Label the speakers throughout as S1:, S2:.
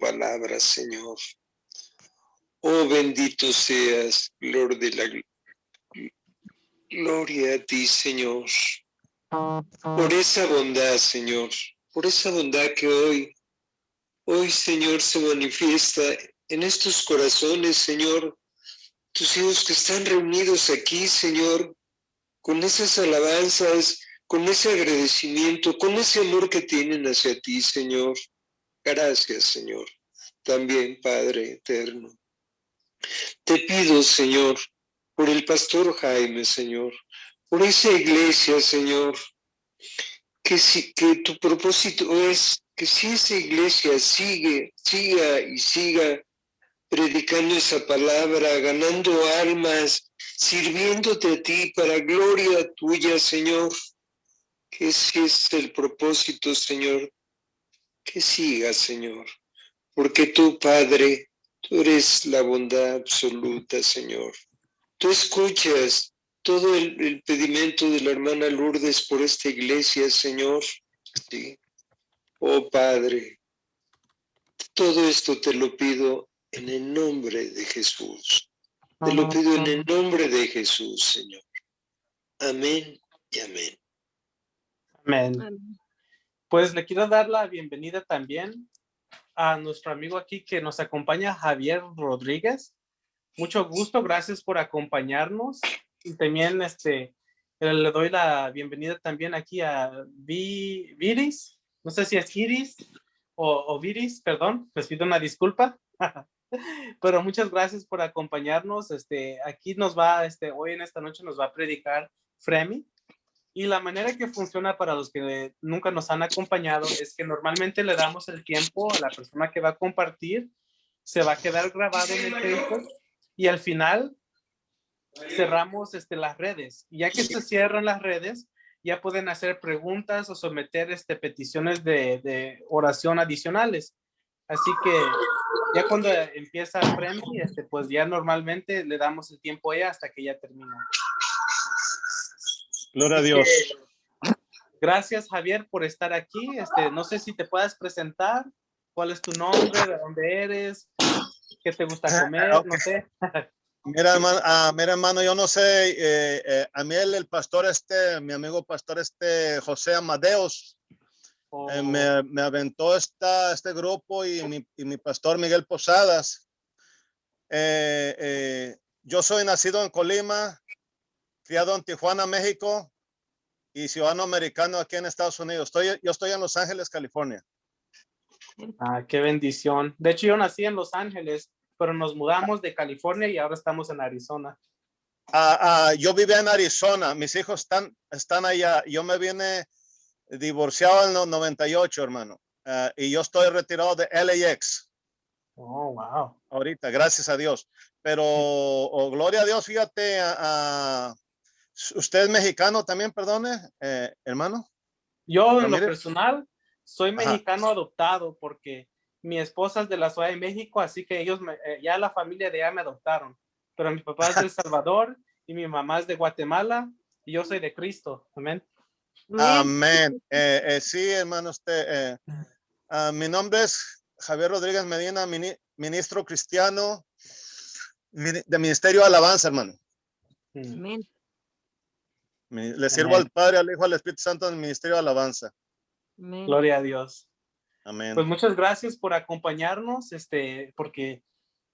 S1: palabra, Señor. Oh, bendito seas, Lord de la gloria a ti, Señor, por esa bondad, Señor, por esa bondad que hoy, Señor, se manifiesta en estos corazones, Señor, tus hijos que están reunidos aquí, Señor, con esas alabanzas, con ese agradecimiento, con ese amor que tienen hacia ti, Señor. Gracias, Señor. También, Padre eterno. Te pido, Señor, por el pastor Jaime, Señor, por esa iglesia, Señor, que tu propósito es que si esa iglesia siga predicando esa palabra, ganando almas, sirviéndote a ti para gloria tuya, Señor, que ese es el propósito, Señor, que siga, Señor, porque tú, Padre, tú eres la bondad absoluta, Señor. Tú escuchas todo el pedimento de la hermana Lourdes por esta iglesia, Señor. Sí. Oh Padre, todo esto te lo pido en el nombre de Jesús. Te lo pido en el nombre de Jesús, Señor. Amén y amén.
S2: Amén. Pues le quiero dar la bienvenida también a nuestro amigo aquí que nos acompaña, Javier Rodríguez. Mucho gusto, gracias por acompañarnos. Y también le doy la bienvenida también aquí a Viris. No sé si es Iris o Viris, perdón, les pido una disculpa. Pero muchas gracias por acompañarnos. Aquí nos va, hoy en esta noche nos va a predicar Fremi. Y la manera que funciona para los que nunca nos han acompañado es que normalmente le damos el tiempo a la persona que va a compartir, se va a quedar grabado en el Facebook y al final cerramos las redes. Y ya que se cierran las redes, ya pueden hacer preguntas o someter peticiones de oración adicionales. Así que ya cuando empieza Fremi, pues ya normalmente le damos el tiempo a ella hasta que ya termina.
S3: Gloria a Dios.
S2: Gracias, Javier, por estar aquí. No sé si te puedes presentar. ¿Cuál es tu nombre? ¿De dónde eres? ¿Qué te gusta comer?
S3: Okay.
S2: No sé.
S3: Mira, hermano, yo no sé. A mí el pastor mi amigo pastor José Amadeus, me aventó este grupo y mi pastor Miguel Posadas. Yo soy nacido en Colima, criado en Tijuana, México, y ciudadano americano aquí en Estados Unidos. Yo estoy en Los Ángeles, California.
S2: Qué bendición. De hecho, yo nací en Los Ángeles, pero nos mudamos de California y ahora estamos en Arizona.
S3: Yo vivía en Arizona. Mis hijos están allá. Yo me vine divorciado en los 98, hermano. Y yo estoy retirado de LAX.
S2: Oh, wow.
S3: Ahorita, gracias a Dios. Pero, gloria a Dios, fíjate, ¿usted es mexicano también, perdone, hermano?
S2: Yo, en
S3: Ramírez.
S2: lo personal, soy mexicano adoptado porque mi esposa es de la Ciudad de México, así que ellos, ya la familia de ella me adoptaron. Pero mi papá es de El Salvador y mi mamá es de Guatemala y yo soy de Cristo. Amén.
S3: Amén. Sí, hermano, mi nombre es Javier Rodríguez Medina, ministro cristiano de Ministerio de Alabanza, hermano.
S4: Amén.
S3: Le sirvo al Padre, al Hijo, al Espíritu Santo en el Ministerio de Alabanza.
S4: Amén.
S2: Gloria a Dios.
S3: Amén.
S2: Pues muchas gracias por acompañarnos, porque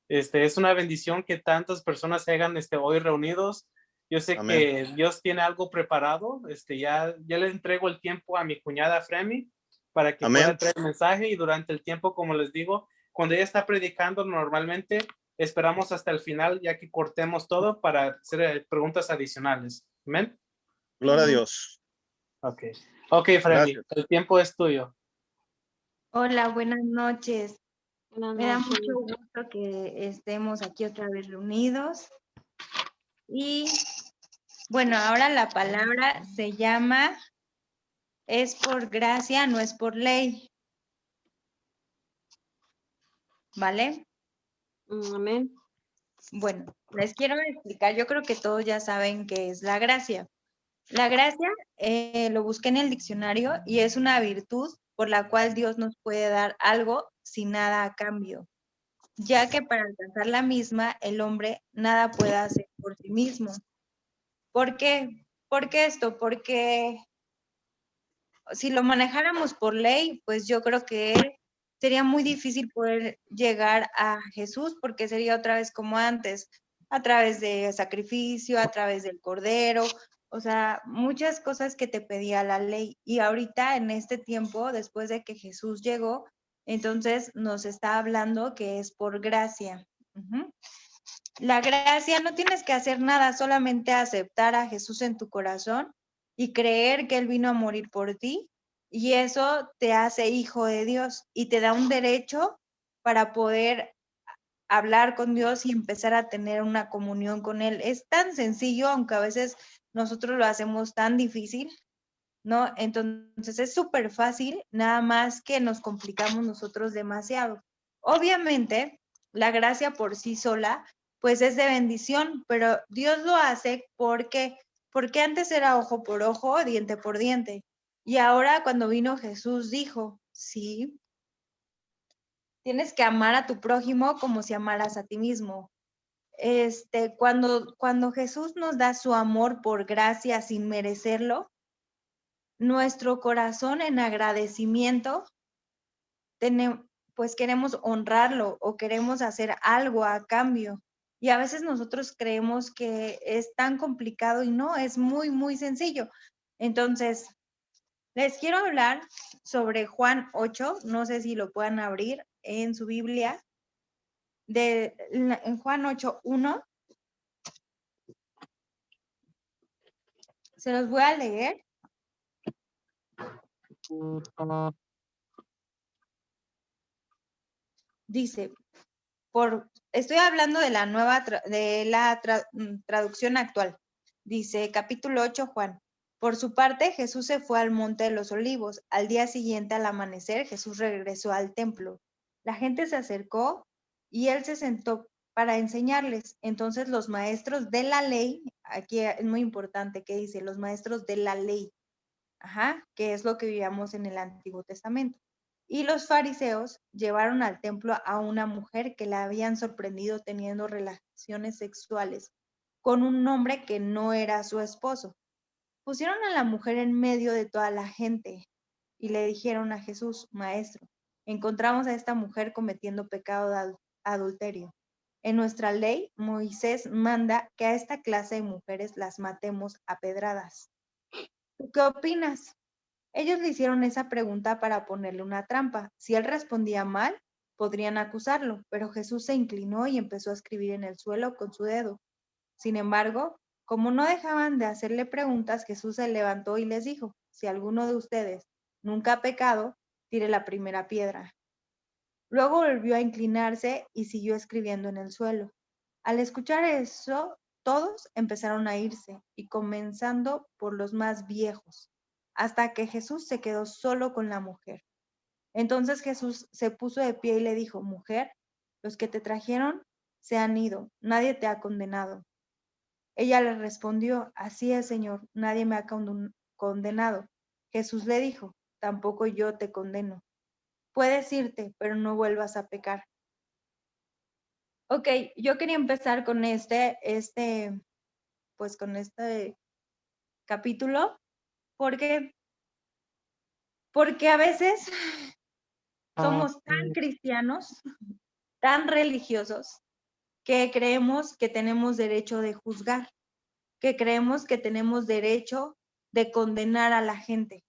S2: es una bendición que tantas personas se hagan hoy reunidos. Yo sé
S3: Amén.
S2: que Dios tiene algo preparado. Ya le entrego el tiempo a mi cuñada Fremi para que
S3: Amén.
S2: pueda traer el mensaje, y durante el tiempo, como les digo, cuando ella está predicando, normalmente esperamos hasta el final, ya que cortemos todo para hacer preguntas adicionales. Amén.
S3: Gloria a Dios.
S2: Ok, Fremi,
S3: Gracias.
S2: el tiempo es tuyo.
S4: Hola, buenas noches.
S5: Buenas
S4: Me da
S5: noches.
S4: mucho gusto que estemos aquí otra vez reunidos. Y bueno, ahora la palabra se llama es por gracia, no es por ley. ¿Vale?
S5: Amén.
S4: Bueno, les quiero explicar, yo creo que todos ya saben qué es la gracia. La gracia lo busqué en el diccionario y es una virtud por la cual Dios nos puede dar algo sin nada a cambio, ya que para alcanzar la misma, el hombre nada puede hacer por sí mismo. ¿Por qué? ¿Por qué esto? Porque si lo manejáramos por ley, pues yo creo que sería muy difícil poder llegar a Jesús, porque sería otra vez como antes, a través de sacrificio, a través del cordero, o sea, muchas cosas que te pedía la ley. Y ahorita en este tiempo, después de que Jesús llegó, entonces nos está hablando que es por gracia. La gracia, no tienes que hacer nada, solamente aceptar a Jesús en tu corazón y creer que Él vino a morir por ti, y eso te hace hijo de Dios y te da un derecho para poder hablar con Dios y empezar a tener una comunión con Él. Es tan sencillo, aunque a veces nosotros lo hacemos tan difícil, ¿no? Entonces es súper fácil, nada más que nos complicamos nosotros demasiado. Obviamente, la gracia por sí sola, pues es de bendición, pero Dios lo hace porque antes era ojo por ojo, diente por diente. Y ahora cuando vino Jesús dijo, sí, tienes que amar a tu prójimo como si amaras a ti mismo. Cuando Jesús nos da su amor por gracia sin merecerlo, nuestro corazón en agradecimiento, pues queremos honrarlo o queremos hacer algo a cambio. Y a veces nosotros creemos que es tan complicado y no, es muy, muy sencillo. Entonces, les quiero hablar sobre Juan 8, no sé si lo puedan abrir en su Biblia, en Juan 8:1. Se los voy a leer. Dice, estoy hablando de la nueva, traducción actual. Dice, capítulo 8, Juan. Por su parte, Jesús se fue al Monte de los Olivos. Al día siguiente, al amanecer, Jesús regresó al templo. La gente se acercó y él se sentó para enseñarles. Entonces los maestros de la ley, aquí es muy importante que dice, los maestros de la ley, que es lo que vivíamos en el Antiguo Testamento. Y los fariseos llevaron al templo a una mujer que la habían sorprendido teniendo relaciones sexuales con un hombre que no era su esposo. Pusieron a la mujer en medio de toda la gente y le dijeron a Jesús, Maestro, encontramos a esta mujer cometiendo pecado de adulterio. En nuestra ley, Moisés manda que a esta clase de mujeres las matemos a pedradas. ¿Tú qué opinas? Ellos le hicieron esa pregunta para ponerle una trampa. Si él respondía mal, podrían acusarlo, pero Jesús se inclinó y empezó a escribir en el suelo con su dedo. Sin embargo, como no dejaban de hacerle preguntas, Jesús se levantó y les dijo, si alguno de ustedes nunca ha pecado, tire la primera piedra. Luego volvió a inclinarse y siguió escribiendo en el suelo. Al escuchar eso, todos empezaron a irse, y comenzando por los más viejos, hasta que Jesús se quedó solo con la mujer. Entonces Jesús se puso de pie y le dijo, mujer, los que te trajeron se han ido, nadie te ha condenado. Ella le respondió, así es, Señor, nadie me ha condenado. Jesús le dijo, tampoco yo te condeno. Puedes irte, pero no vuelvas a pecar. Ok, yo quería empezar con pues con este capítulo, porque a veces somos tan cristianos, tan religiosos, que creemos que tenemos derecho de juzgar, que creemos que tenemos derecho de condenar a la gente,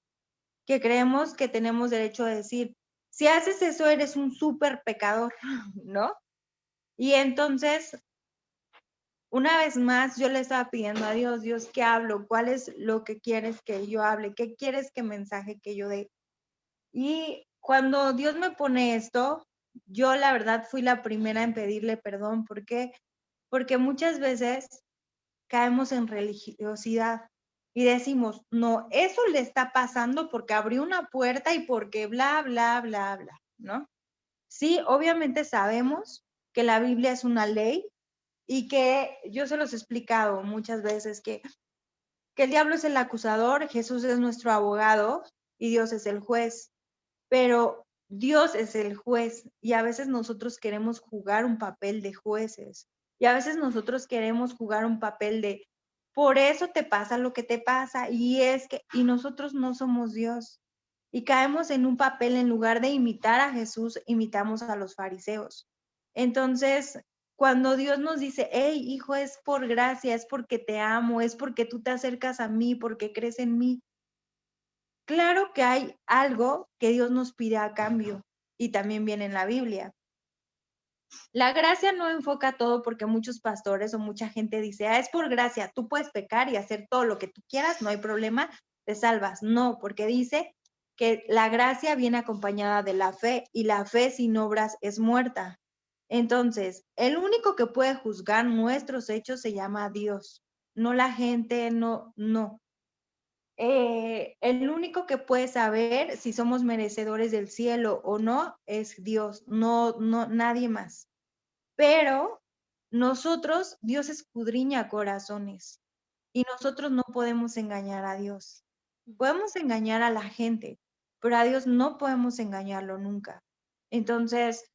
S4: que creemos que tenemos derecho de decir, si haces eso eres un súper pecador, ¿no? Y entonces, una vez más, yo le estaba pidiendo a Dios, Dios, ¿qué hablo? ¿Cuál es lo que quieres que yo hable? ¿Qué quieres que mensaje que yo dé? Y cuando Dios me pone esto, yo la verdad fui la primera en pedirle perdón. ¿Por qué? Porque muchas veces caemos en religiosidad y decimos, no, eso le está pasando porque abrió una puerta y porque bla, bla, bla, bla, ¿no? Sí, obviamente sabemos que la Biblia es una ley y que yo se los he explicado muchas veces que el diablo es el acusador, Jesús es nuestro abogado y Dios es el juez. Pero Dios es el juez y a veces nosotros queremos jugar un papel de jueces y a veces nosotros queremos jugar un papel de por eso te pasa lo que te pasa y nosotros no somos Dios y caemos en un papel en lugar de imitar a Jesús, imitamos a los fariseos. Entonces, cuando Dios nos dice, hey, hijo, es por gracia, es porque te amo, es porque tú te acercas a mí, porque crees en mí. Claro que hay algo que Dios nos pide a cambio y también viene en la Biblia. La gracia no enfoca todo porque muchos pastores o mucha gente dice, es por gracia, tú puedes pecar y hacer todo lo que tú quieras, no hay problema, te salvas. No, porque dice que la gracia viene acompañada de la fe y la fe sin obras es muerta. Entonces, el único que puede juzgar nuestros hechos se llama Dios, no la gente, no. El único que puede saber si somos merecedores del cielo o no es Dios, no, nadie más. Pero nosotros, Dios escudriña corazones y nosotros no podemos engañar a Dios. Podemos engañar a la gente, pero a Dios no podemos engañarlo nunca. Entonces,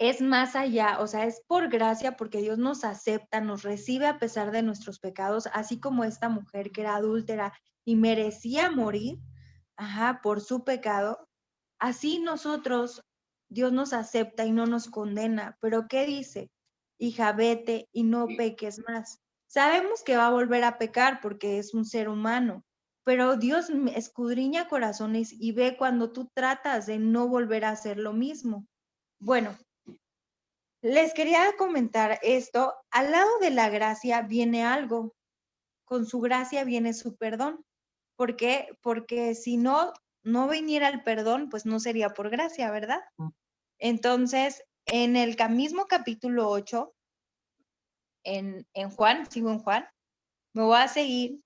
S4: es más allá, o sea, es por gracia porque Dios nos acepta, nos recibe a pesar de nuestros pecados, así como esta mujer que era adúltera y merecía morir, por su pecado. Así nosotros, Dios nos acepta y no nos condena. Pero ¿qué dice? Hija, vete y no peques más. Sabemos que va a volver a pecar porque es un ser humano, pero Dios escudriña corazones y ve cuando tú tratas de no volver a hacer lo mismo. Bueno, les quería comentar esto. Al lado de la gracia viene algo. Con su gracia viene su perdón. ¿Por qué? Porque si no viniera el perdón, pues no sería por gracia, ¿verdad? Entonces, en el mismo capítulo 8, en Juan, sigo en Juan, me voy a seguir,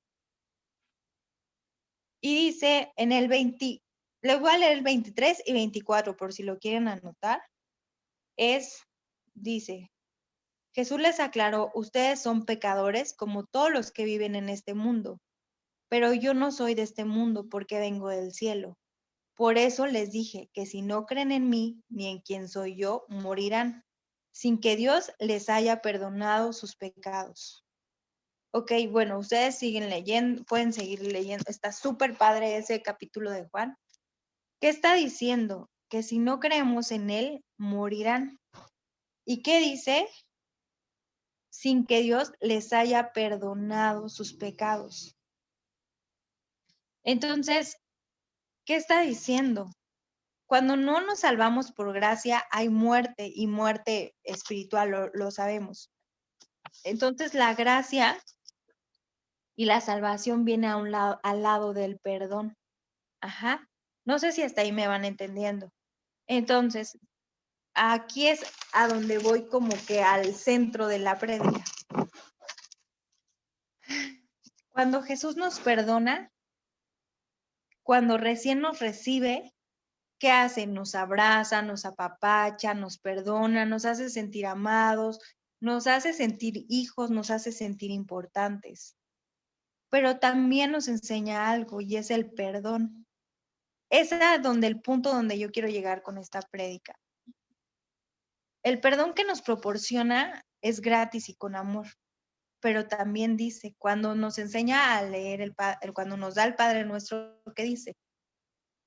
S4: y dice en el 20, les voy a leer el 23 y 24 por si lo quieren anotar, dice, Jesús les aclaró, ustedes son pecadores como todos los que viven en este mundo, pero yo no soy de este mundo porque vengo del cielo. Por eso les dije que si no creen en mí ni en quien soy yo, morirán, sin que Dios les haya perdonado sus pecados. Ok, bueno, ustedes siguen leyendo, pueden seguir leyendo. Está súper padre ese capítulo de Juan. ¿Qué está diciendo? Que si no creemos en Él, morirán. ¿Y qué dice? Sin que Dios les haya perdonado sus pecados. Entonces, ¿qué está diciendo? Cuando no nos salvamos por gracia, hay muerte y muerte espiritual, lo sabemos. Entonces, la gracia y la salvación viene a un lado, al lado del perdón. No sé si hasta ahí me van entendiendo. Entonces, aquí es a donde voy como que al centro de la prédica. Cuando Jesús nos perdona, cuando recién nos recibe, ¿qué hace? Nos abraza, nos apapacha, nos perdona, nos hace sentir amados, nos hace sentir hijos, nos hace sentir importantes. Pero también nos enseña algo y es el perdón. Ese es el punto donde yo quiero llegar con esta prédica. El perdón que nos proporciona es gratis y con amor, pero también dice, cuando nos enseña a leer, cuando nos da el Padre Nuestro, ¿qué dice?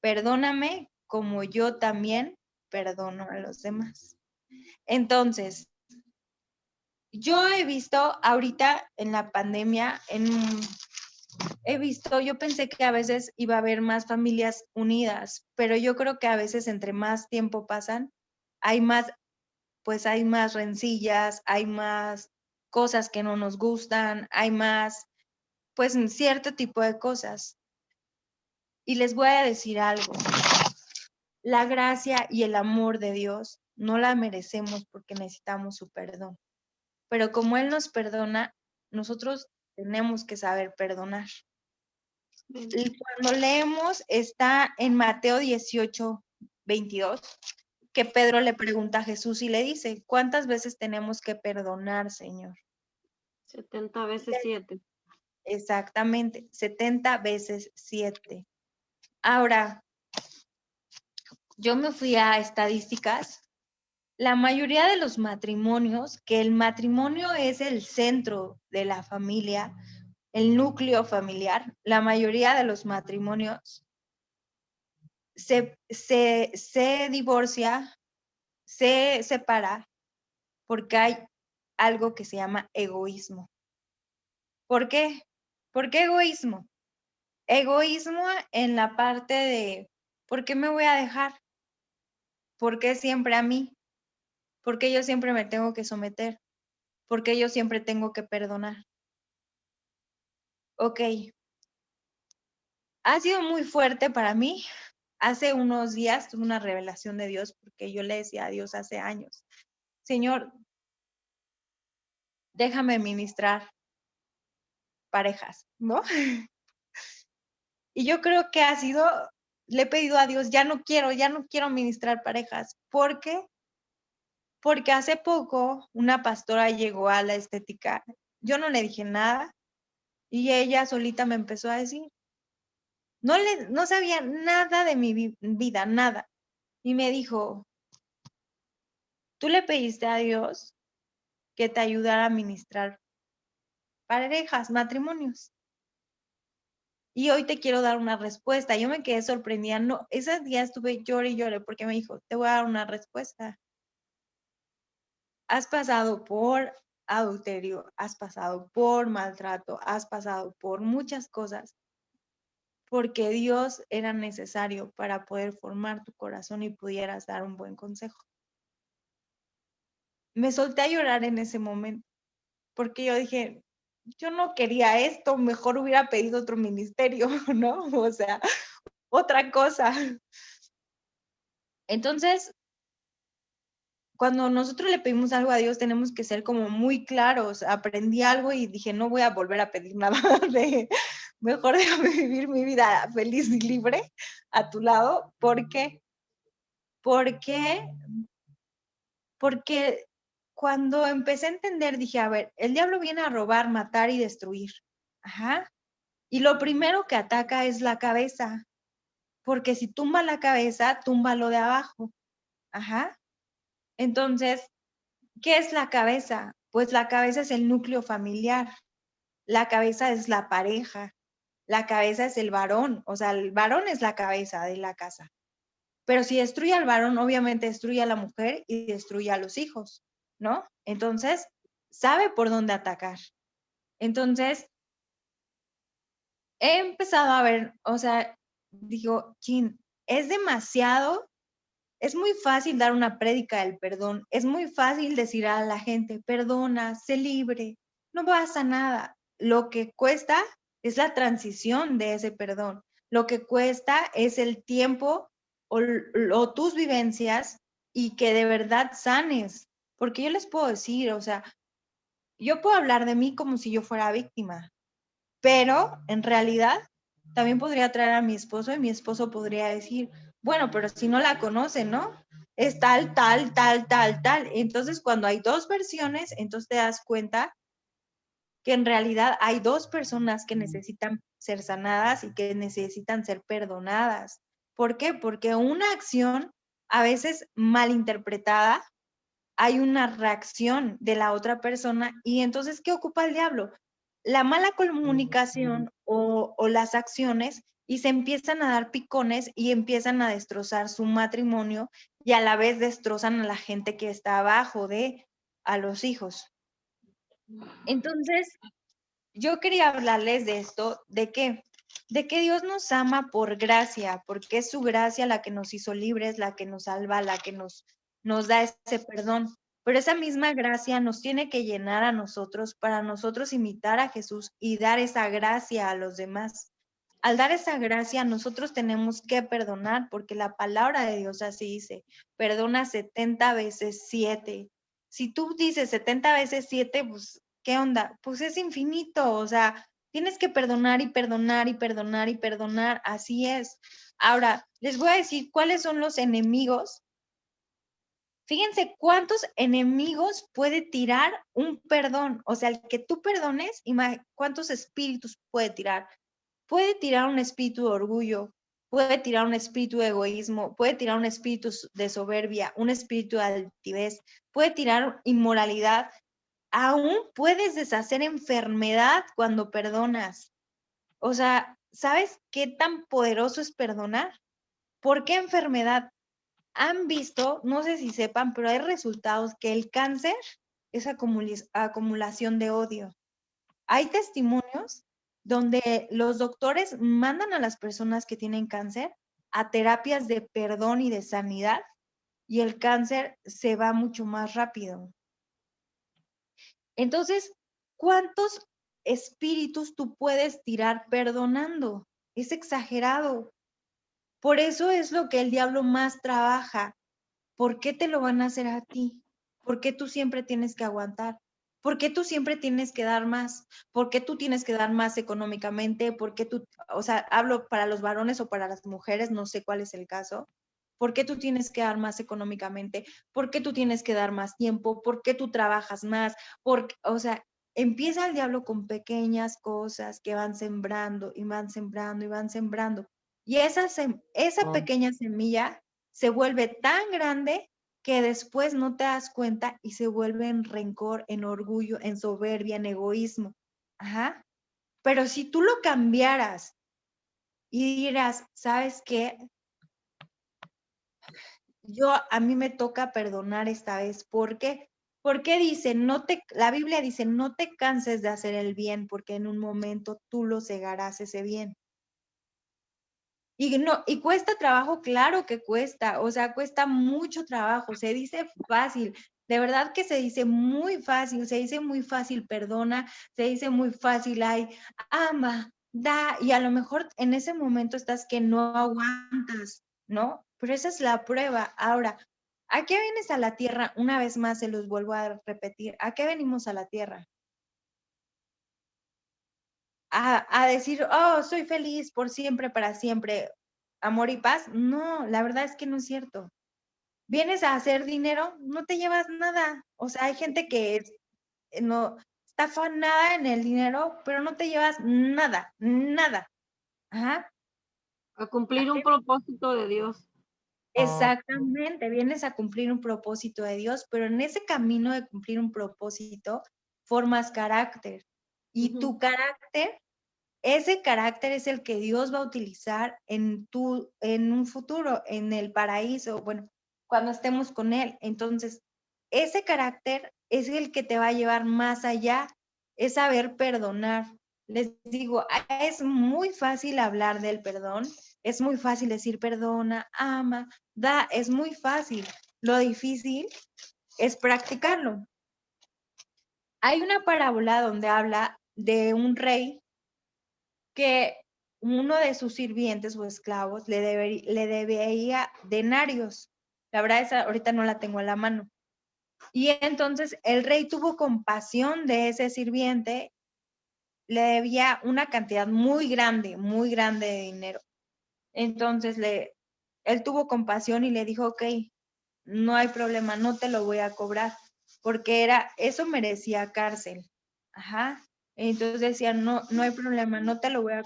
S4: Perdóname como yo también perdono a los demás. Entonces, yo he visto ahorita en la pandemia, yo pensé que a veces iba a haber más familias unidas, pero yo creo que a veces entre más tiempo pasan, hay más rencillas, hay más cosas que no nos gustan, hay más, pues cierto tipo de cosas. Y les voy a decir algo, la gracia y el amor de Dios no la merecemos porque necesitamos su perdón. Pero como Él nos perdona, nosotros tenemos que saber perdonar. Y cuando leemos, está en Mateo 18, 22, que Pedro le pregunta a Jesús y le dice, ¿cuántas veces tenemos que perdonar, Señor?
S5: 70 veces 7.
S4: Exactamente, 70 veces 7. Ahora, yo me fui a estadísticas. La mayoría de los matrimonios, que el matrimonio es el centro de la familia, el núcleo familiar, la mayoría de los matrimonios se divorcia, se separa, porque hay algo que se llama egoísmo. ¿Por qué? ¿Por qué egoísmo? Egoísmo en la parte de, ¿por qué me voy a dejar? ¿Por qué siempre a mí? ¿Por qué yo siempre me tengo que someter? ¿Por qué yo siempre tengo que perdonar? Ok, ha sido muy fuerte para mí. Hace unos días tuve una revelación de Dios porque yo le decía a Dios hace años, Señor, déjame ministrar parejas, ¿no? Y yo creo que ha sido, le he pedido a Dios, ya no quiero ministrar parejas. ¿Por qué? Porque hace poco una pastora llegó a la estética, yo no le dije nada y ella solita me empezó a decir, no sabía nada de mi vida, nada. Y me dijo, tú le pediste a Dios que te ayudara a ministrar parejas, matrimonios. Y hoy te quiero dar una respuesta. Yo me quedé sorprendida. No, ese día estuve llore y llore porque me dijo, te voy a dar una respuesta. Has pasado por adulterio, has pasado por maltrato, has pasado por muchas cosas, porque Dios era necesario para poder formar tu corazón y pudieras dar un buen consejo. Me solté a llorar en ese momento, porque yo dije, yo no quería esto, mejor hubiera pedido otro ministerio, ¿no? O sea, otra cosa. Entonces, cuando nosotros le pedimos algo a Dios, tenemos que ser como muy claros. Aprendí algo y dije, no voy a volver a pedir nada mejor déjame vivir mi vida feliz y libre a tu lado. ¿Por qué? Porque cuando empecé a entender, dije, a ver, el diablo viene a robar, matar y destruir. Ajá. Y lo primero que ataca es la cabeza, porque si tumba la cabeza, tumba lo de abajo. Ajá. Entonces, ¿qué es la cabeza? Pues la cabeza es el núcleo familiar, la cabeza es la pareja, la cabeza es el varón, o sea, el varón es la cabeza de la casa. Pero si destruye al varón, obviamente destruye a la mujer y destruye a los hijos, ¿no? Entonces, sabe por dónde atacar. Entonces, he empezado a ver, o sea, digo, chin, es demasiado. Es muy fácil dar una prédica del perdón, es muy fácil decir a la gente, perdona, sé libre, no pasa nada. Lo que cuesta es la transición de ese perdón. Lo que cuesta es el tiempo o tus vivencias y que de verdad sanes. Porque yo les puedo decir, o sea, yo puedo hablar de mí como si yo fuera víctima, pero en realidad también podría traer a mi esposo y mi esposo podría decir, bueno, pero si no la conoce, ¿no? Es tal, tal, tal, tal, tal. Entonces, cuando hay dos versiones, entonces te das cuenta que en realidad hay dos personas que necesitan ser sanadas y que necesitan ser perdonadas. ¿Por qué? Porque una acción a veces malinterpretada, hay una reacción de la otra persona y entonces, ¿qué ocupa el diablo? La mala comunicación o las acciones y se empiezan a dar picones y empiezan a destrozar su matrimonio y a la vez destrozan a la gente que está abajo a los hijos. Entonces, yo quería hablarles de esto, ¿de qué? De que Dios nos ama por gracia, porque es su gracia la que nos hizo libres, la que nos salva, la que nos da ese perdón. Pero esa misma gracia nos tiene que llenar a nosotros para nosotros imitar a Jesús y dar esa gracia a los demás. Al dar esa gracia, nosotros tenemos que perdonar, porque la palabra de Dios así dice, perdona 70 veces 7. Si tú dices 70 veces 7, pues, ¿qué onda? Pues es infinito, o sea, tienes que perdonar y perdonar y perdonar y perdonar, así es. Ahora, les voy a decir cuáles son los enemigos. Fíjense cuántos enemigos puede tirar un perdón, o sea, el que tú perdones, cuántos espíritus puede tirar. Puede tirar un espíritu de orgullo, puede tirar un espíritu de egoísmo, puede tirar un espíritu de soberbia, un espíritu de altivez, puede tirar inmoralidad. Aún puedes deshacer enfermedad cuando perdonas. O sea, ¿sabes qué tan poderoso es perdonar? ¿Por qué enfermedad? Han visto, no sé si sepan, pero hay resultados que el cáncer es acumulación de odio. Hay testimonios donde los doctores mandan a las personas que tienen cáncer a terapias de perdón y de sanidad y el cáncer se va mucho más rápido. Entonces, ¿cuántos espíritus tú puedes tirar perdonando? Es exagerado. Por eso es lo que el diablo más trabaja. ¿Por qué te lo van a hacer a ti? ¿Por qué tú siempre tienes que aguantar? ¿Por qué tú siempre tienes que dar más? ¿Por qué tú tienes que dar más económicamente? ¿Por qué tú, o sea, hablo para los varones o para las mujeres, no sé cuál es el caso? ¿Por qué tú tienes que dar más económicamente? ¿Por qué tú tienes que dar más tiempo? ¿Por qué tú trabajas más? O sea, empieza el diablo con pequeñas cosas que van sembrando y van sembrando y van sembrando. Y esa pequeña semilla se vuelve tan grande que después no te das cuenta y se vuelve en rencor, en orgullo, en soberbia, en egoísmo. Ajá. Pero si tú lo cambiaras y dirás, ¿sabes qué? A mí me toca perdonar esta vez. ¿Por qué? Porque dice, la Biblia dice, no te canses de hacer el bien, porque en un momento tú lo cegarás ese bien. Y cuesta trabajo, claro que cuesta, o sea, cuesta mucho trabajo, se dice fácil, de verdad que se dice muy fácil, perdona, se dice muy fácil, ay, ama, da, y a lo mejor en ese momento estás que no aguantas, ¿no? Pero esa es la prueba. Ahora, ¿a qué vienes a la tierra? Una vez más se los vuelvo a repetir, ¿a qué venimos a la tierra? A decir, oh, soy feliz por siempre, para siempre, amor y paz. No, la verdad es que no es cierto. Vienes a hacer dinero, no te llevas nada. O sea, hay gente que no está afanada en el dinero, pero no te llevas nada, nada. Ajá.
S5: A cumplir un propósito de Dios.
S4: Exactamente, vienes a cumplir un propósito de Dios, pero en ese camino de cumplir un propósito, formas carácter. Y tu carácter, ese carácter es el que Dios va a utilizar en un futuro, en el paraíso, bueno, cuando estemos con Él. Entonces, ese carácter es el que te va a llevar más allá, es saber perdonar. Les digo, es muy fácil hablar del perdón, es muy fácil decir perdona, ama, da, es muy fácil. Lo difícil es practicarlo. Hay una parábola donde habla de un rey que uno de sus sirvientes o esclavos le debía denarios. La verdad es ahorita no la tengo a la mano. Y entonces el rey tuvo compasión de ese sirviente, le debía una cantidad muy grande de dinero. Entonces él tuvo compasión y le dijo, ok, no hay problema, no te lo voy a cobrar, porque eso merecía cárcel. Ajá. Entonces decía, no hay problema, no te lo voy a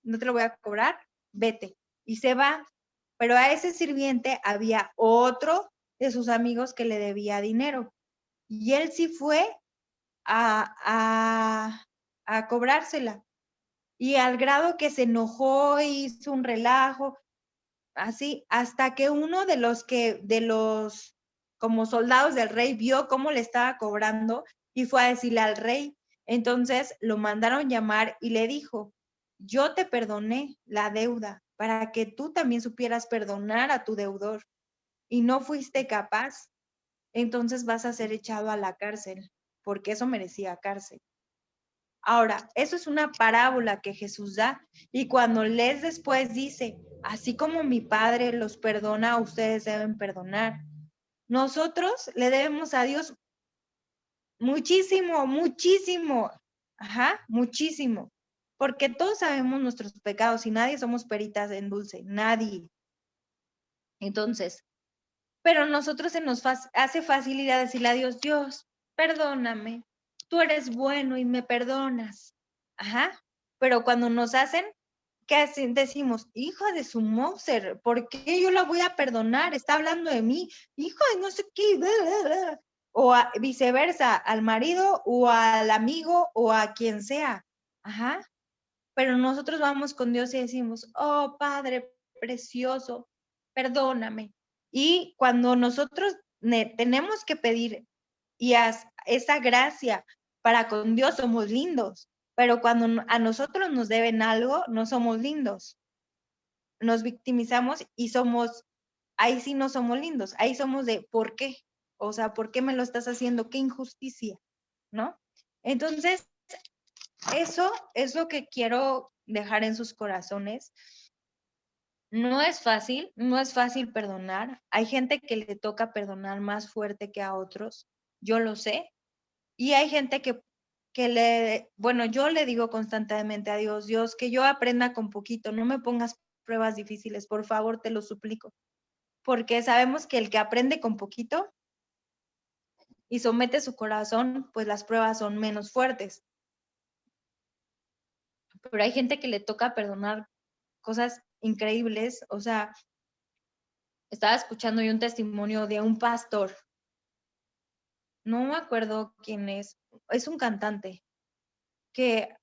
S4: no te lo voy a cobrar, vete. Y se va. Pero a ese sirviente había otro de sus amigos que le debía dinero. Y él sí fue a cobrársela. Y al grado que se enojó, hizo un relajo, así, hasta que uno de los como soldados del rey vio cómo le estaba cobrando y fue a decirle al rey. Entonces lo mandaron llamar y le dijo, yo te perdoné la deuda para que tú también supieras perdonar a tu deudor y no fuiste capaz, entonces vas a ser echado a la cárcel, porque eso merecía cárcel. Ahora, eso es una parábola que Jesús da y cuando lees después dice, así como mi Padre los perdona, ustedes deben perdonar. Nosotros le debemos a Dios muchísimo, muchísimo, muchísimo, porque todos sabemos nuestros pecados y nadie somos peritas en dulce, nadie. Entonces, pero nosotros se nos hace fácil ir a decirle a Dios, Dios, perdóname, tú eres bueno y me perdonas. Pero cuando nos hacen, decimos, hija de su Mauser, ¿por qué yo la voy a perdonar? Está hablando de mí, hija de no sé qué, bla, bla, bla. O viceversa, al marido o al amigo o a quien sea. Ajá. Pero nosotros vamos con Dios y decimos, oh Padre precioso, perdóname. Y cuando nosotros tenemos que pedir y esa gracia para con Dios, somos lindos. Pero cuando a nosotros nos deben algo, no somos lindos. Nos victimizamos y ahí sí no somos lindos. Ahí somos de, ¿por qué? O sea, ¿por qué me lo estás haciendo? ¡Qué injusticia! ¿No? Entonces, eso es lo que quiero dejar en sus corazones. No es fácil perdonar. Hay gente que le toca perdonar más fuerte que a otros, yo lo sé. Y hay gente que bueno, yo le digo constantemente a Dios, Dios, que yo aprenda con poquito, no me pongas pruebas difíciles, por favor, te lo suplico. Porque sabemos que el que aprende con poquito y somete su corazón, pues las pruebas son menos fuertes. Pero hay gente que le toca perdonar cosas increíbles. O sea, estaba escuchando yo un testimonio de un pastor. No me acuerdo quién es un cantante, que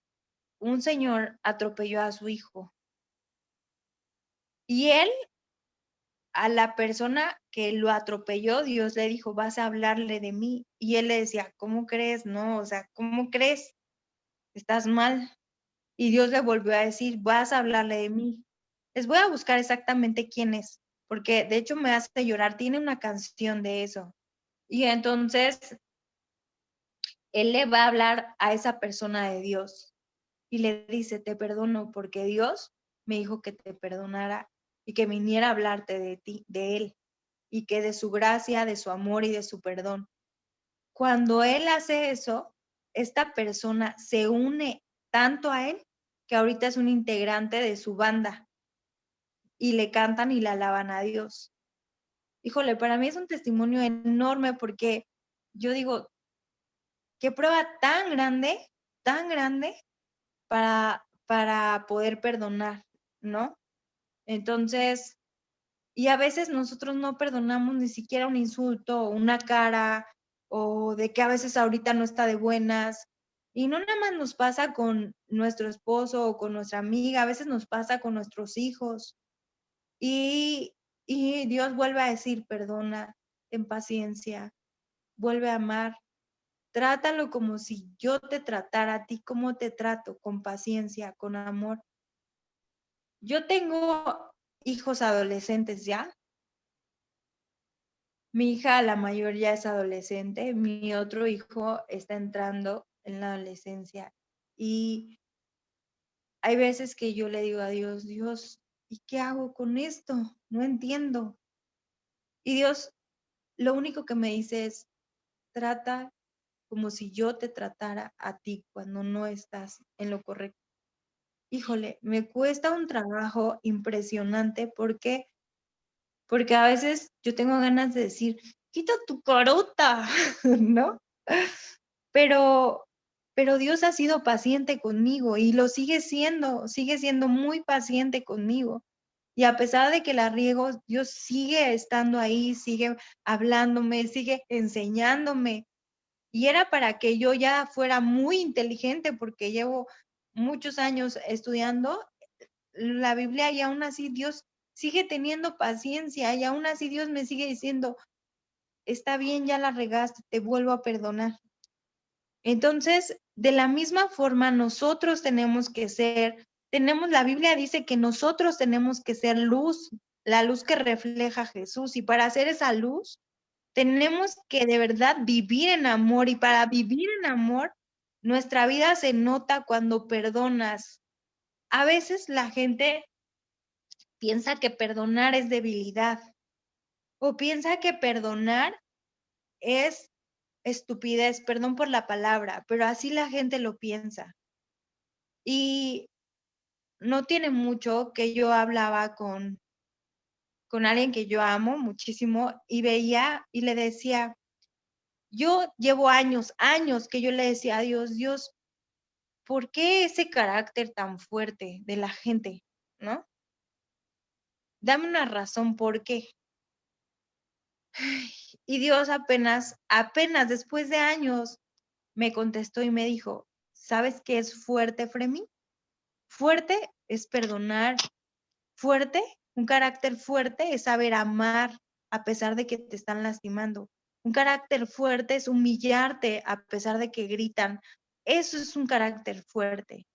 S4: un señor atropelló a su hijo. Y él, a la persona que lo atropelló, Dios le dijo, vas a hablarle de mí. Y él le decía, ¿cómo crees? No, o sea, ¿cómo crees? Estás mal. Y Dios le volvió a decir, vas a hablarle de mí. Les voy a buscar exactamente quién es, porque de hecho me hace llorar. Tiene una canción de eso. Y entonces él le va a hablar a esa persona de Dios y le dice, te perdono porque Dios me dijo que te perdonara y que viniera a hablarte de ti, de él, y que de su gracia, de su amor y de su perdón. Cuando él hace eso, esta persona se une tanto a él que ahorita es un integrante de su banda y le cantan y le alaban a Dios. Híjole, para mí es un testimonio enorme porque yo digo, qué prueba tan grande para poder perdonar, ¿no? Entonces, y a veces nosotros no perdonamos ni siquiera un insulto o una cara o de que a veces ahorita no está de buenas. Y no nada más nos pasa con nuestro esposo o con nuestra amiga, a veces nos pasa con nuestros hijos. Y Dios vuelve a decir, perdona, ten paciencia, vuelve a amar. Trátalo como si yo te tratara a ti, como te trato, con paciencia, con amor. Yo tengo hijos adolescentes ya. Mi hija, la mayor, ya es adolescente. Mi otro hijo está entrando en la adolescencia. Y hay veces que yo le digo a Dios, Dios, ¿y qué hago con esto? No entiendo. Y Dios, lo único que me dice es, trata como si yo te tratara a ti cuando no estás en lo correcto. Híjole, me cuesta un trabajo impresionante porque a veces yo tengo ganas de decir, quita tu carota, ¿no? Pero Dios ha sido paciente conmigo y lo sigue siendo muy paciente conmigo. Y a pesar de que la riego, Dios sigue estando ahí, sigue hablándome, sigue enseñándome. Y era para que yo ya fuera muy inteligente porque llevo muchos años estudiando la Biblia y aún así Dios sigue teniendo paciencia y aún así Dios me sigue diciendo, está bien, ya la regaste, te vuelvo a perdonar. Entonces, de la misma forma, nosotros la Biblia dice que nosotros tenemos que ser luz, la luz que refleja a Jesús, y para hacer esa luz, tenemos que de verdad vivir en amor, y para vivir en amor, nuestra vida se nota cuando perdonas. A veces la gente piensa que perdonar es debilidad, o piensa que perdonar es estupidez, perdón por la palabra, pero así la gente lo piensa. Y no tiene mucho que yo hablaba con alguien que yo amo muchísimo y veía y le decía, yo llevo años que yo le decía a Dios, Dios, ¿por qué ese carácter tan fuerte de la gente? ¿no? Dame una razón por qué. Y Dios apenas después de años me contestó y me dijo, ¿sabes qué es fuerte, Fremi? Fuerte es perdonar. Fuerte, un carácter fuerte es saber amar a pesar de que te están lastimando. Un carácter fuerte es humillarte a pesar de que gritan. Eso es un carácter fuerte.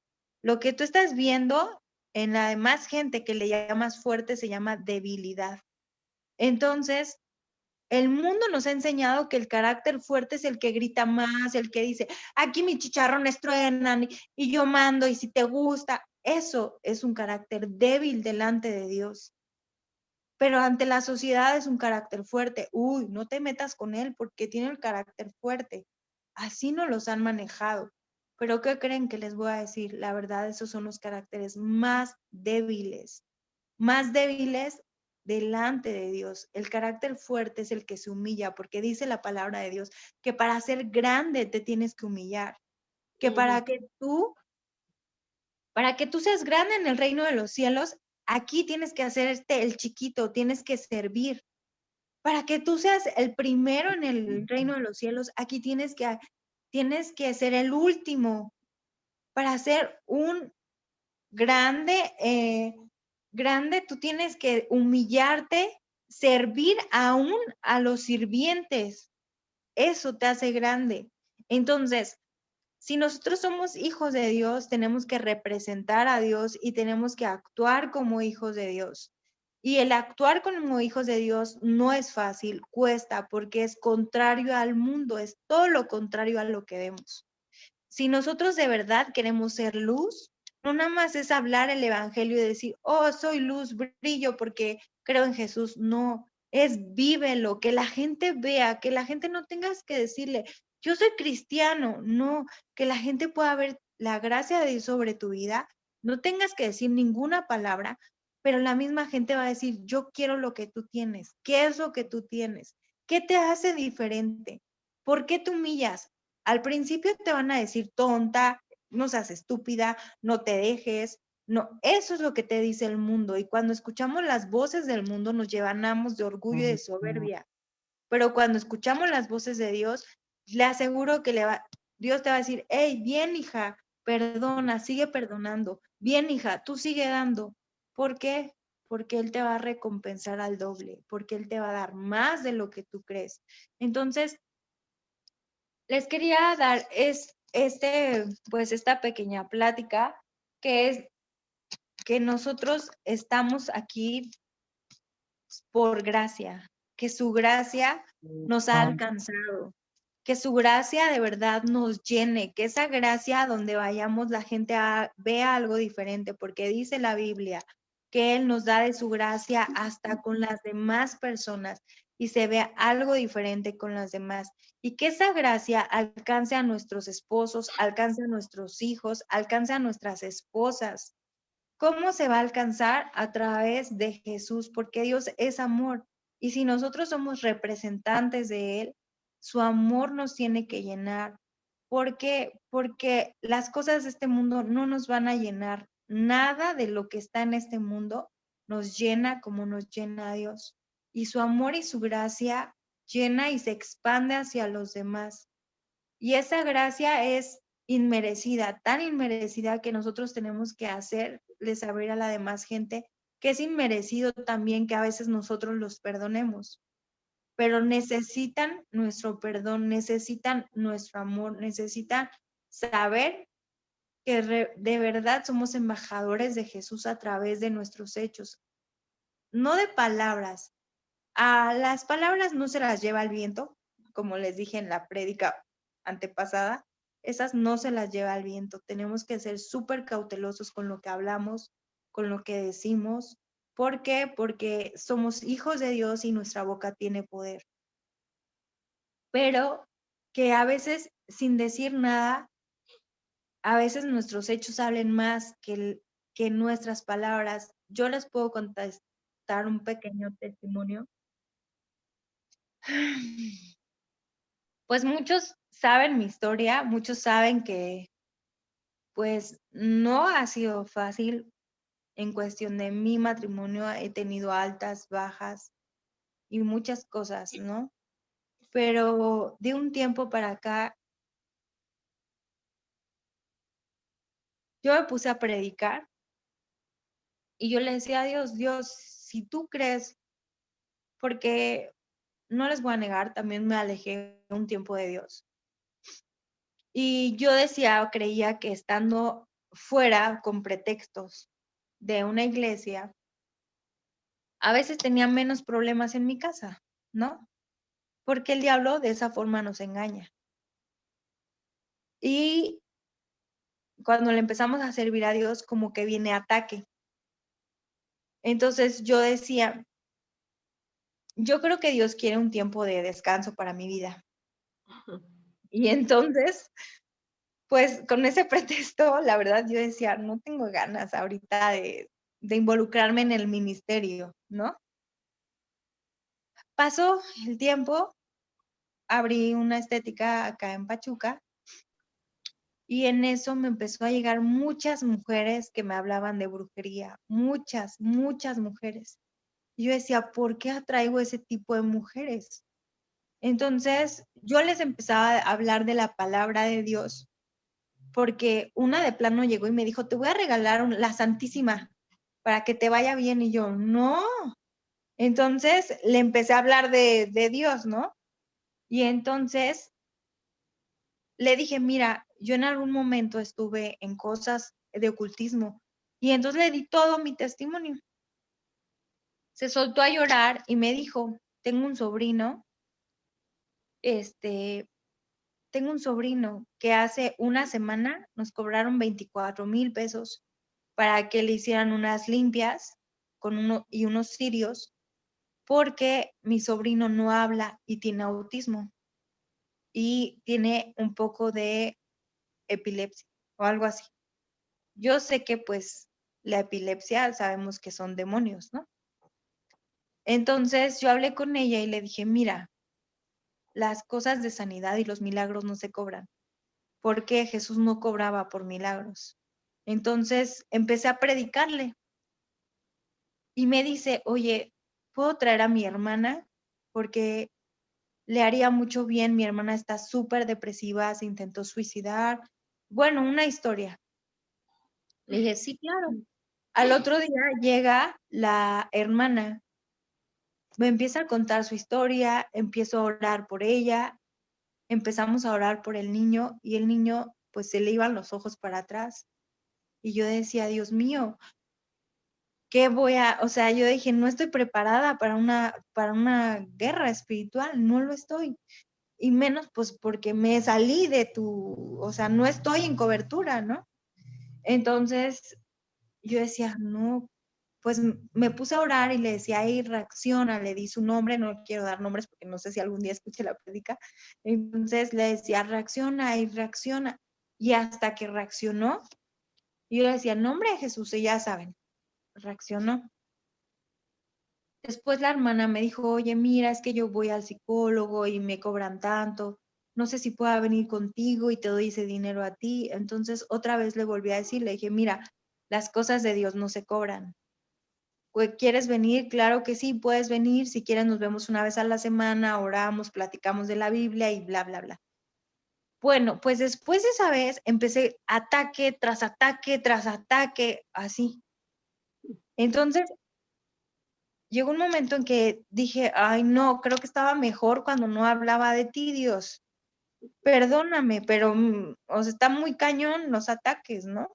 S4: Lo que tú estás viendo en la demás gente que le llamas fuerte se llama debilidad. Entonces, el mundo nos ha enseñado que el carácter fuerte es el que grita más, el que dice, aquí mis chicharrones truenan y yo mando y si te gusta. Eso es un carácter débil delante de Dios. Pero ante la sociedad es un carácter fuerte. Uy, no te metas con él porque tiene el carácter fuerte. Así no los han manejado. Pero ¿qué creen que les voy a decir? La verdad, esos son los caracteres más débiles delante de Dios. El carácter fuerte es el que se humilla, porque dice la palabra de Dios que para ser grande te tienes que humillar, que para que tú seas grande en el reino de los cielos, aquí tienes que hacerte el chiquito, tienes que servir. Para que tú seas el primero en el reino de los cielos, aquí tienes que ser el último. Para ser un grande, tú tienes que humillarte, servir aún a los sirvientes. Eso te hace grande. Entonces, si nosotros somos hijos de Dios, tenemos que representar a Dios y tenemos que actuar como hijos de Dios. Y el actuar como hijos de Dios no es fácil, cuesta, porque es contrario al mundo, es todo lo contrario a lo que vemos. Si nosotros de verdad queremos ser luz, no nada más es hablar el evangelio y decir, oh, soy luz, brillo porque creo en Jesús. No, es vívelo, que la gente vea, que la gente no tengas que decirle, yo soy cristiano. No, que la gente pueda ver la gracia de Dios sobre tu vida. No tengas que decir ninguna palabra, pero la misma gente va a decir, yo quiero lo que tú tienes. ¿Qué es lo que tú tienes? ¿Qué te hace diferente? ¿Por qué te humillas? Al principio te van a decir tonta, no seas estúpida, no te dejes. No, eso es lo que te dice el mundo. Y cuando escuchamos las voces del mundo nos llenamos de orgullo y de soberbia. Pero cuando escuchamos las voces de Dios, le aseguro que Dios te va a decir, hey, bien hija, perdona, sigue perdonando. Bien hija, tú sigue dando. ¿Por qué? Porque Él te va a recompensar al doble, porque Él te va a dar más de lo que tú crees. Entonces, les quería dar pues esta pequeña plática, que es que nosotros estamos aquí por gracia, que su gracia nos ha alcanzado, que su gracia de verdad nos llene, que esa gracia donde vayamos la gente vea algo diferente, porque dice la Biblia que Él nos da de su gracia hasta con las demás personas y se vea algo diferente con las demás. Y que esa gracia alcance a nuestros esposos, alcance a nuestros hijos, alcance a nuestras esposas. ¿Cómo se va a alcanzar? A través de Jesús, porque Dios es amor. Y si nosotros somos representantes de Él, su amor nos tiene que llenar. ¿Por qué? Porque las cosas de este mundo no nos van a llenar. Nada de lo que está en este mundo nos llena como nos llena Dios. Y su amor y su gracia llena y se expande hacia los demás. Y esa gracia es inmerecida, tan inmerecida que nosotros tenemos que hacerle saber a la demás gente que es inmerecido también que a veces nosotros los perdonemos, pero necesitan nuestro perdón, necesitan nuestro amor, necesitan saber que de verdad somos embajadores de Jesús a través de nuestros hechos, no de palabras. A las palabras no se las lleva el viento, como les dije en la prédica antepasada, esas no se las lleva el viento. Tenemos que ser súper cautelosos con lo que hablamos, con lo que decimos. ¿Por qué? Porque somos hijos de Dios y nuestra boca tiene poder. Pero que a veces, sin decir nada, a veces nuestros hechos hablen más que nuestras palabras. Yo les puedo contestar un pequeño testimonio. Pues muchos saben mi historia, muchos saben que pues no ha sido fácil en cuestión de mi matrimonio he tenido altas, bajas y muchas cosas, ¿no? Pero de un tiempo para acá, yo me puse a predicar y yo le decía a Dios, Dios, si tú crees, porque no les voy a negar, también me alejé un tiempo de Dios. Y yo decía, creía que estando fuera con pretextos de una iglesia, a veces tenía menos problemas en mi casa, ¿no? Porque el diablo de esa forma nos engaña. Y cuando le empezamos a servir a Dios, como que viene ataque. Entonces yo decía, yo creo que Dios quiere un tiempo de descanso para mi vida. Y entonces, pues con ese pretexto, la verdad yo decía, no tengo ganas ahorita de involucrarme en el ministerio, ¿no? Pasó el tiempo, abrí una estética acá en Pachuca y en eso me empezó a llegar muchas mujeres que me hablaban de brujería, muchas, muchas mujeres. Y yo decía, ¿por qué atraigo ese tipo de mujeres? Entonces yo les empezaba a hablar de la palabra de Dios, porque una de plano llegó y me dijo, te voy a regalar la Santísima para que te vaya bien. Y yo, no. Entonces le empecé a hablar de Dios, ¿no? Y entonces le dije, mira, yo en algún momento estuve en cosas de ocultismo y entonces le di todo mi testimonio. Se soltó a llorar y me dijo, tengo un sobrino, tengo un sobrino que hace una semana nos cobraron 24,000 pesos para que le hicieran unas limpias con unos cirios porque mi sobrino no habla y tiene autismo y tiene un poco de epilepsia o algo así. Yo sé que pues la epilepsia sabemos que son demonios, ¿no? Entonces yo hablé con ella y le dije, mira, las cosas de sanidad y los milagros no se cobran, porque Jesús no cobraba por milagros. Entonces empecé a predicarle y me dice, oye, ¿puedo traer a mi hermana? Porque le haría mucho bien, mi hermana está súper depresiva, se intentó suicidar. Bueno, una historia. Le dije, sí, claro. Al otro día llega la hermana, me empieza a contar su historia, empiezo a orar por ella, empezamos a orar por el niño y el niño pues se le iban los ojos para atrás. Y yo decía, Dios mío, ¿qué o sea, yo dije, no estoy preparada para una guerra espiritual, no lo estoy. Y menos pues porque me salí o sea, no estoy en cobertura, ¿no? Entonces yo decía, no, pues me puse a orar y le decía, ahí reacciona, le di su nombre, no quiero dar nombres porque no sé si algún día escuche la prédica. Entonces le decía, reacciona y reacciona. Y hasta que reaccionó, yo le decía, nombre de Jesús, y ya saben, reaccionó. Después la hermana me dijo, oye, mira, es que yo voy al psicólogo y me cobran tanto, no sé si pueda venir contigo y te doy ese dinero a ti. Entonces otra vez le volví a decir, le dije, mira, las cosas de Dios no se cobran. ¿Quieres venir? Claro que sí, puedes venir. Si quieres, nos vemos una vez a la semana, oramos, platicamos de la Biblia y bla, bla, bla. Bueno, pues después de esa vez empecé ataque tras ataque, tras ataque, así. Entonces, llegó un momento en que dije, ay, no, creo que estaba mejor cuando no hablaba de ti, Dios. Perdóname, pero o sea, está muy cañón los ataques, ¿no?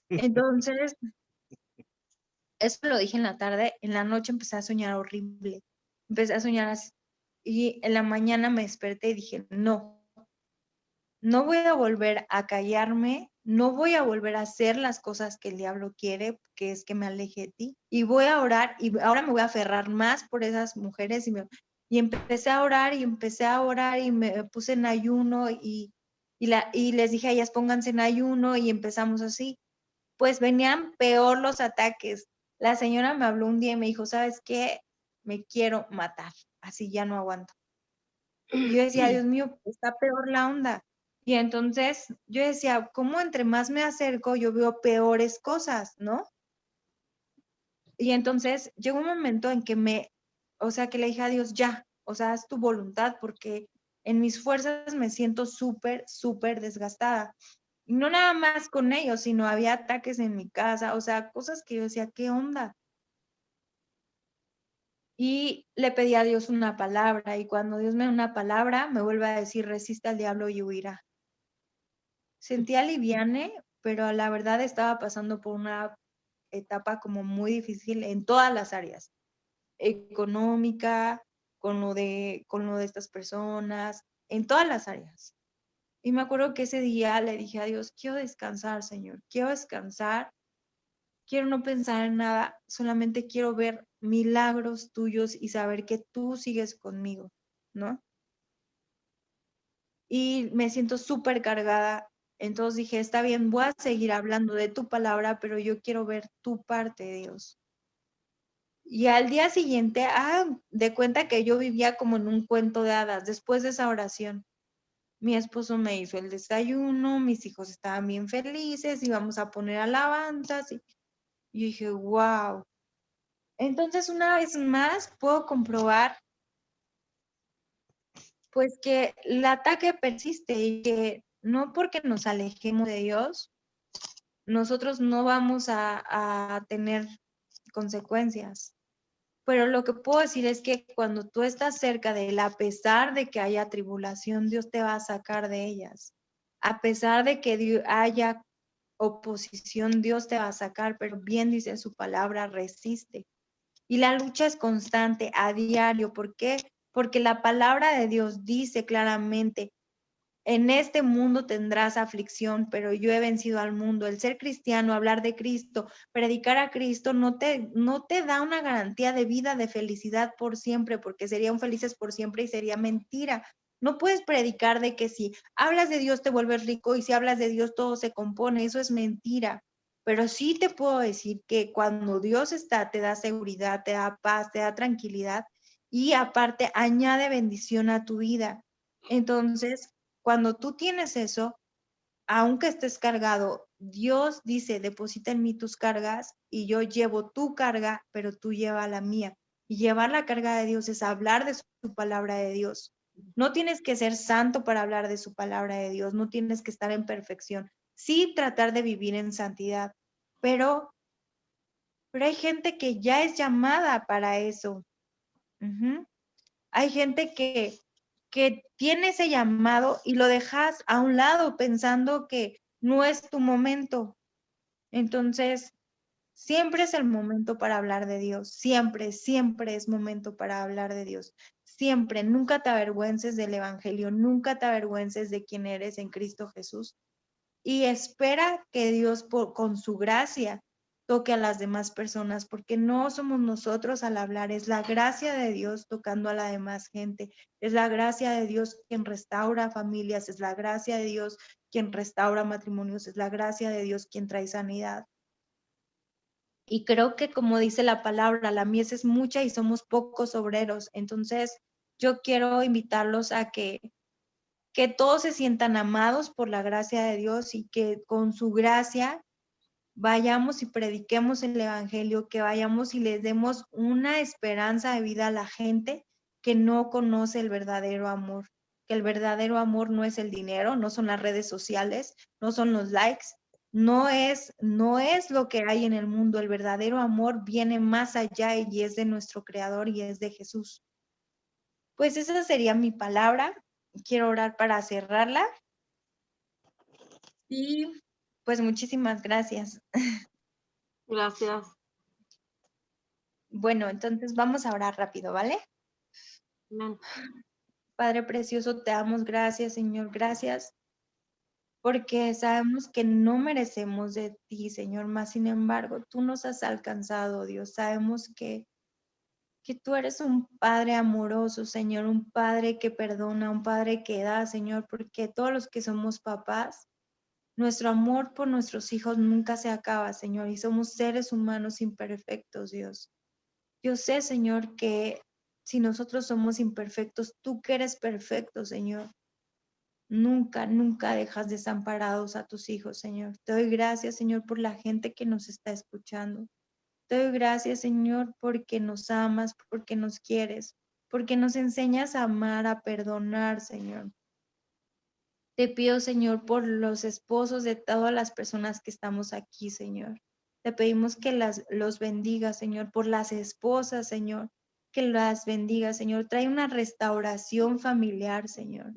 S4: Entonces, eso lo dije en la tarde, en la noche empecé a soñar horrible. Empecé a soñar así, y en la mañana me desperté y dije, no, no voy a volver a callarme, no voy a volver a hacer las cosas que el diablo quiere, que es que me aleje de ti. Y voy a orar y ahora me voy a aferrar más por esas mujeres y empecé a orar y empecé a orar y me puse en ayuno y les dije a ellas pónganse en ayuno y empezamos así. Pues venían peor los ataques. La señora me habló un día y me dijo, ¿sabes qué? Me quiero matar, así ya no aguanto. Y yo decía, Dios mío, está peor la onda. Y entonces yo decía, ¿cómo entre más me acerco yo veo peores cosas, ¿no? Y entonces llegó un momento en que que le dije a Dios, ya, o sea, haz tu voluntad, porque en mis fuerzas me siento súper, súper desgastada. Y no nada más con ellos, sino había ataques en mi casa, o sea, cosas que yo decía, ¿qué onda? Y le pedí a Dios una palabra, y cuando Dios me da una palabra, me vuelve a decir, resiste al diablo y huirá. Sentía liviane, pero la verdad estaba pasando por una etapa como muy difícil en todas las áreas, económica, con lo de estas personas, en todas las áreas. Y me acuerdo que ese día le dije a Dios, quiero descansar, Señor, quiero descansar, quiero no pensar en nada, solamente quiero ver milagros tuyos y saber que tú sigues conmigo, ¿no? Y me siento súper cargada. Entonces dije, está bien, voy a seguir hablando de tu palabra, pero yo quiero ver tu parte, Dios. Y al día siguiente, de cuenta que yo vivía como en un cuento de hadas después de esa oración. Mi esposo me hizo el desayuno, mis hijos estaban bien felices, íbamos a poner alabanzas y yo dije, wow. Entonces, una vez más, puedo comprobar pues que el ataque persiste y que no porque nos alejemos de Dios, nosotros no vamos a tener consecuencias. Pero lo que puedo decir es que cuando tú estás cerca de él, a pesar de que haya tribulación, Dios te va a sacar de ellas. A pesar de que haya oposición, Dios te va a sacar, pero bien dice su palabra, resiste. Y la lucha es constante, a diario. ¿Por qué? Porque la palabra de Dios dice claramente, en este mundo tendrás aflicción, pero yo he vencido al mundo. El ser cristiano, hablar de Cristo, predicar a Cristo, no te da una garantía de vida, de felicidad por siempre, porque serían felices por siempre y sería mentira. No puedes predicar de que si hablas de Dios te vuelves rico y si hablas de Dios todo se compone. Eso es mentira. Pero sí te puedo decir que cuando Dios está, te da seguridad, te da paz, te da tranquilidad y aparte añade bendición a tu vida. Entonces, cuando tú tienes eso, aunque estés cargado, Dios dice, deposita en mí tus cargas y yo llevo tu carga, pero tú lleva la mía. Y llevar la carga de Dios es hablar de su palabra de Dios. No tienes que ser santo para hablar de su palabra de Dios, no tienes que estar en perfección. Sí tratar de vivir en santidad, pero hay gente que ya es llamada para eso. Ujú. Hay gente que tiene ese llamado y lo dejas a un lado pensando que no es tu momento. Entonces, siempre es el momento para hablar de Dios. Siempre, siempre es momento para hablar de Dios. Siempre, nunca te avergüences del Evangelio, nunca te avergüences de quién eres en Cristo Jesús. Y espera que Dios con su gracia toque a las demás personas, porque no somos nosotros al hablar, es la gracia de Dios tocando a la demás gente, es la gracia de Dios quien restaura familias, es la gracia de Dios quien restaura matrimonios, es la gracia de Dios quien trae sanidad. Y creo que como dice la palabra, la mies es mucha y somos pocos obreros, entonces yo quiero invitarlos a que todos se sientan amados por la gracia de Dios y que con su gracia vayamos y prediquemos el evangelio, que vayamos y les demos una esperanza de vida a la gente que no conoce el verdadero amor, que el verdadero amor no es el dinero, no son las redes sociales, no son los likes, no es lo que hay en el mundo, el verdadero amor viene más allá y es de nuestro Creador y es de Jesús. Pues esa sería mi palabra. Quiero orar para cerrarla. Y pues muchísimas gracias.
S5: Gracias.
S4: Bueno, entonces vamos a orar rápido, ¿vale?
S5: Amén.
S4: Padre precioso, te damos gracias, Señor, gracias, porque sabemos que no merecemos de ti, Señor, más sin embargo, tú nos has alcanzado, Dios. Sabemos que tú eres un Padre amoroso, Señor, un Padre que perdona, un Padre que da, Señor, porque todos los que somos papás, nuestro amor por nuestros hijos nunca se acaba, Señor, y somos seres humanos imperfectos, Dios. Yo sé, Señor, que si nosotros somos imperfectos, tú que eres perfecto, Señor, nunca, nunca dejas desamparados a tus hijos, Señor. Te doy gracias, Señor, por la gente que nos está escuchando. Te doy gracias, Señor, porque nos amas, porque nos quieres, porque nos enseñas a amar, a perdonar, Señor. Te pido, Señor, por los esposos de todas las personas que estamos aquí, Señor. Te pedimos que los bendiga, Señor, por las esposas, Señor, que las bendiga, Señor. Trae una restauración familiar, Señor.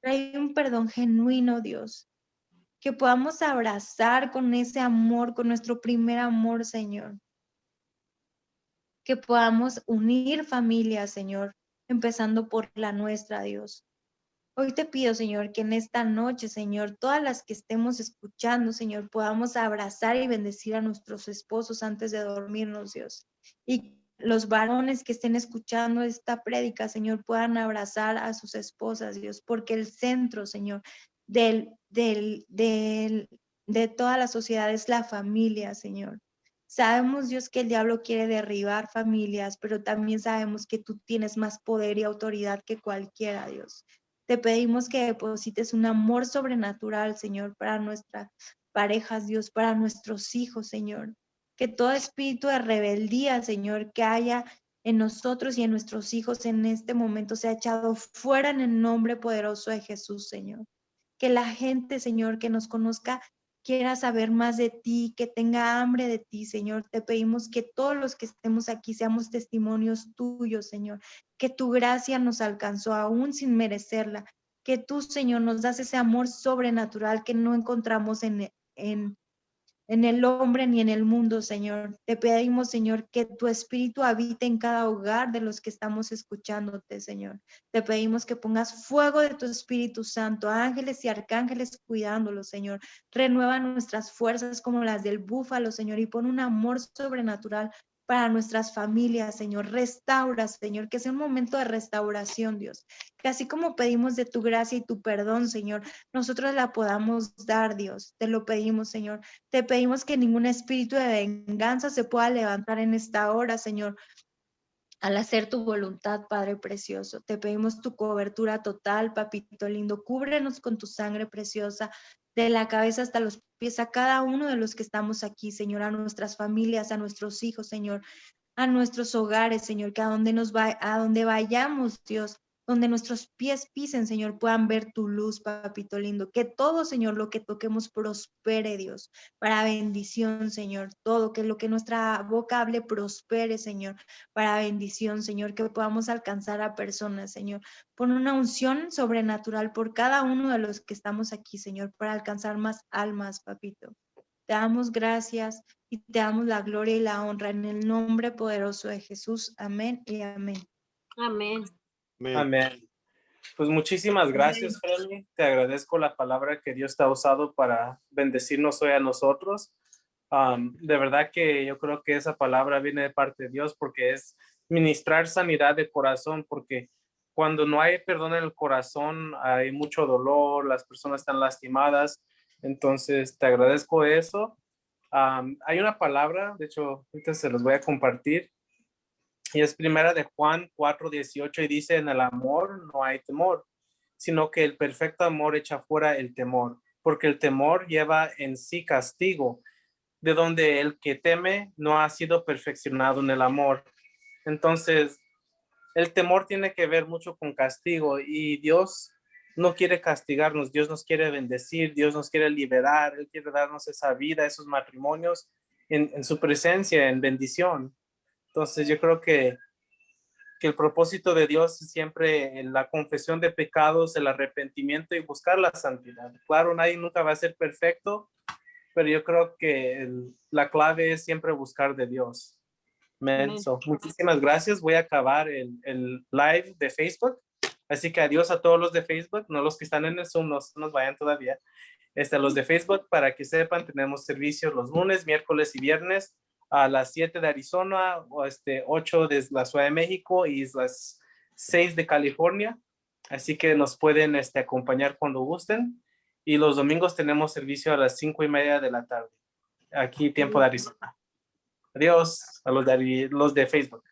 S4: Trae un perdón genuino, Dios. Que podamos abrazar con ese amor, con nuestro primer amor, Señor. Que podamos unir familias, Señor, empezando por la nuestra, Dios. Hoy te pido, Señor, que en esta noche, Señor, todas las que estemos escuchando, Señor, podamos abrazar y bendecir a nuestros esposos antes de dormirnos, Dios. Y los varones que estén escuchando esta prédica, Señor, puedan abrazar a sus esposas, Dios, porque el centro, Señor, de toda la sociedad es la familia, Señor. Sabemos, Dios, que el diablo quiere derribar familias, pero también sabemos que tú tienes más poder y autoridad que cualquiera, Dios. Te pedimos que deposites un amor sobrenatural, Señor, para nuestras parejas, Dios, para nuestros hijos, Señor. Que todo espíritu de rebeldía, Señor, que haya en nosotros y en nuestros hijos en este momento sea echado fuera en el nombre poderoso de Jesús, Señor. Que la gente, Señor, que nos conozca, quiera saber más de ti, que tenga hambre de ti, Señor. Te pedimos que todos los que estemos aquí seamos testimonios tuyos, Señor. Que tu gracia nos alcanzó aún sin merecerla. Que tú, Señor, nos das ese amor sobrenatural que no encontramos en el hombre ni en el mundo, Señor. Te pedimos, Señor, que tu espíritu habite en cada hogar de los que estamos escuchándote, Señor. Te pedimos que pongas fuego de tu Espíritu Santo, ángeles y arcángeles cuidándolos, Señor. Renueva nuestras fuerzas como las del búfalo, Señor, y pon un amor sobrenatural para nuestras familias, Señor. Restaura, Señor, que sea un momento de restauración, Dios. Que así como pedimos de tu gracia y tu perdón, Señor, nosotros la podamos dar, Dios. Te lo pedimos, Señor. Te pedimos que ningún espíritu de venganza se pueda levantar en esta hora, Señor, al hacer tu voluntad, Padre precioso. Te pedimos tu cobertura total, papito lindo. Cúbrenos con tu sangre preciosa, de la cabeza hasta los pies, a cada uno de los que estamos aquí, Señor, a nuestras familias, a nuestros hijos, Señor, a nuestros hogares, Señor, que a donde vayamos, Dios, donde nuestros pies pisen, Señor, puedan ver tu luz, papito lindo. Que todo, Señor, lo que toquemos prospere, Dios, para bendición, Señor. Todo, que lo que nuestra boca hable prospere, Señor, para bendición, Señor. Que podamos alcanzar a personas, Señor. Pon una unción sobrenatural por cada uno de los que estamos aquí, Señor, para alcanzar más almas, papito. Te damos gracias y te damos la gloria y la honra en el nombre poderoso de Jesús. Amén y amén.
S5: Amén.
S2: Amén. Pues muchísimas gracias, Freddy. Te agradezco la palabra que Dios te ha usado para bendecirnos hoy a nosotros. De verdad que yo creo que esa palabra viene de parte de Dios porque es ministrar sanidad de corazón, porque cuando no hay perdón en el corazón hay mucho dolor, las personas están lastimadas. Entonces te agradezco eso. Hay una palabra, de hecho, ahorita se los voy a compartir. Y es primera de Juan 4:18 y dice, en el amor no hay temor, sino que el perfecto amor echa fuera el temor, porque el temor lleva en sí castigo, de donde el que teme no ha sido perfeccionado en el amor. Entonces, el temor tiene que ver mucho con castigo y Dios no quiere castigarnos, Dios nos quiere bendecir, Dios nos quiere liberar, Él quiere darnos esa vida, esos matrimonios en su presencia, en bendición. Entonces yo creo que el propósito de Dios es siempre la confesión de pecados, el arrepentimiento y buscar la santidad. Claro, nadie nunca va a ser perfecto, pero yo creo que la clave es siempre buscar de Dios. So, muchísimas gracias. Voy a acabar el live de Facebook. Así que adiós a todos los de Facebook, no los que están en el Zoom, no nos vayan todavía. Los de Facebook, para que sepan, tenemos servicios los lunes, miércoles y viernes a las 7 de Arizona, 8 de la Ciudad de México y las 6 de California. Así que nos pueden acompañar cuando gusten. Y los domingos tenemos servicio a las 5:30 de la tarde. Aquí, tiempo de Arizona. Adiós a los de Facebook.